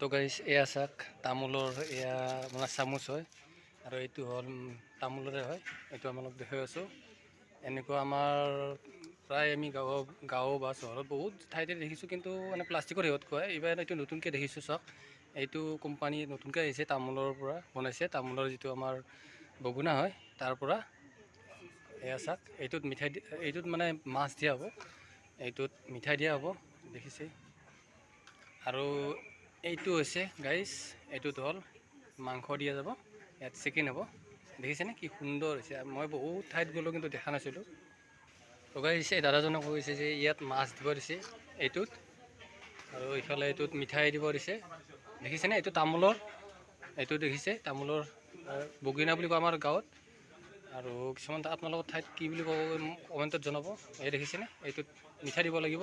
তো গাইছ এয়া চাক তামোলৰ এয়া মানে চামুচ হয় আৰু এইটো হ'ল তামোলৰে হয়। এইটো আপোনালোক দেখাই আছোঁ। এনেকুৱা আমাৰ প্ৰায় আমি গাঁও বা চহৰত বহুত ঠাইতে দেখিছোঁ, কিন্তু মানে প্লাষ্টিকৰ হেৰিত খুৱাই। এইবাৰ এইটো নতুনকৈ দেখিছোঁ চাওক। এইটো কোম্পানী নতুনকৈ আহিছে, তামোলৰ পৰা বনাইছে। তামোলৰ যিটো আমাৰ বগুনা হয় তাৰ পৰা। এয়া চাওক, এইটোত মিঠাই এইটোত মানে মাছ দিয়া হ'ব, এইটোত মিঠাই দিয়া হ'ব, দেখিছে। আৰু এইটো হৈছে গাইছ, এইটোত হ'ল মাংস দিয়া যাব, ইয়াত চিকেন হ'ব। দেখিছেনে কি সুন্দৰ হৈছে। মই বহুত ঠাইত গ'লোঁ কিন্তু দেখা নাছিলোঁ। তো গাইছ এই দাদাজনক কৈছে যে ইয়াত মাছ দিব দিছে এইটোত, আৰু ইফালে এইটোত মিঠাই দিব দিছে। দেখিছেনে এইটো তামোলৰ, এইটো দেখিছে তামোলৰ বগিনা বুলি কয় আমাৰ গাঁৱত। আৰু কিছুমান আপোনালোকৰ ঠাইত কি বুলি ক'ব কমেণ্টত জনাব। এই দেখিছেনে এইটোত মিঠাই দিব লাগিব,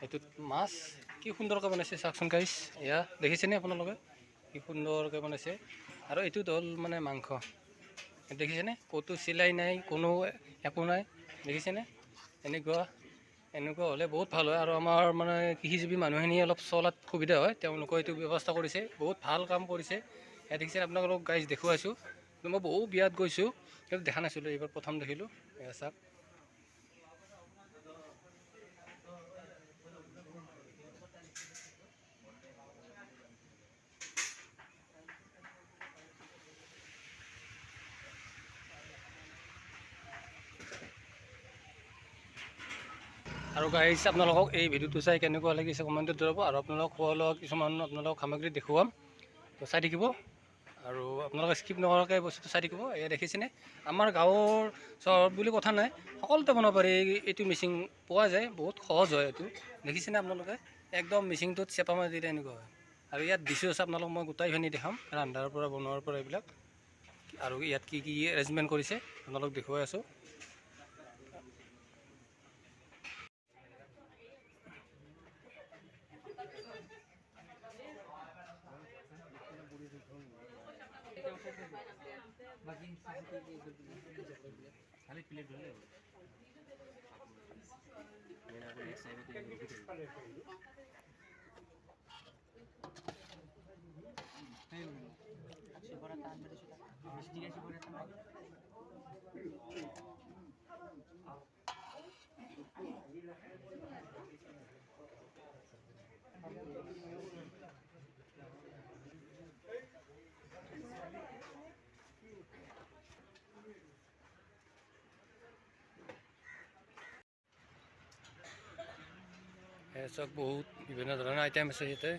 এইটোত মাছ। কি সুন্দৰকৈ বনাইছে চাওকচোন গাইছ। এয়া দেখিছেনে আপোনালোকে কি সুন্দৰকৈ বনাইছে। আৰু এইটোত হ'ল মানে মাংস, দেখিছেনে ক'তো চিলাই নাই, কোনো একো নাই। দেখিছেনে এনেকুৱা হ'লে বহুত ভাল হয়, আৰু আমাৰ মানে কৃষিজীৱী মানুহখিনি অলপ চলাত সুবিধা হয়। তেওঁলোকে এইটো ব্যৱস্থা কৰিছে, বহুত ভাল কাম কৰিছে। ইয়াত দেখিছে আপোনালোকক গাইজ দেখুৱাইছোঁ। মই বহু বিয়াত গৈছোঁ কিন্তু দেখা নাছিলোঁ, এইবাৰ প্ৰথম দেখিলোঁ। এয়া চাওক। আৰু গাইজ আপোনালোকক এই ভিডিঅ'টো চাই কেনেকুৱা লাগিছে কমেণ্টত জনাব। আৰু আপোনালোকক খোৱা লোৱা কিছুমান আপোনালোকক সামগ্ৰী দেখুৱাম, তো চাই থাকিব। আৰু আপোনালোকে স্কিপ নকৰাকৈ বস্তুটো চাই থাকিব। এয়া দেখিছেনে আমাৰ গাঁৱৰ চহৰত বুলি কথা নাই, সকলোতে বনাব পাৰি। এইটো মিচিং পোৱা যায়, বহুত সহজ হয় এইটো। দেখিছেনে আপোনালোকে একদম মিচিংটোত চেপা মাৰি দিলে এনেকুৱা হয়। আৰু ইয়াত ডিছো আছে, আপোনালোক মই গোটাইখিনি দেখাম, ৰন্ধাৰ পৰা বনোৱাৰ পৰা এইবিলাক। আৰু ইয়াত কি কি এৰেঞ্জমেণ্ট কৰিছে আপোনালোক দেখুৱাই আছোঁ। চব বহুত বিভিন্ন ধৰণৰ আইটেম আছে ইয়াতে।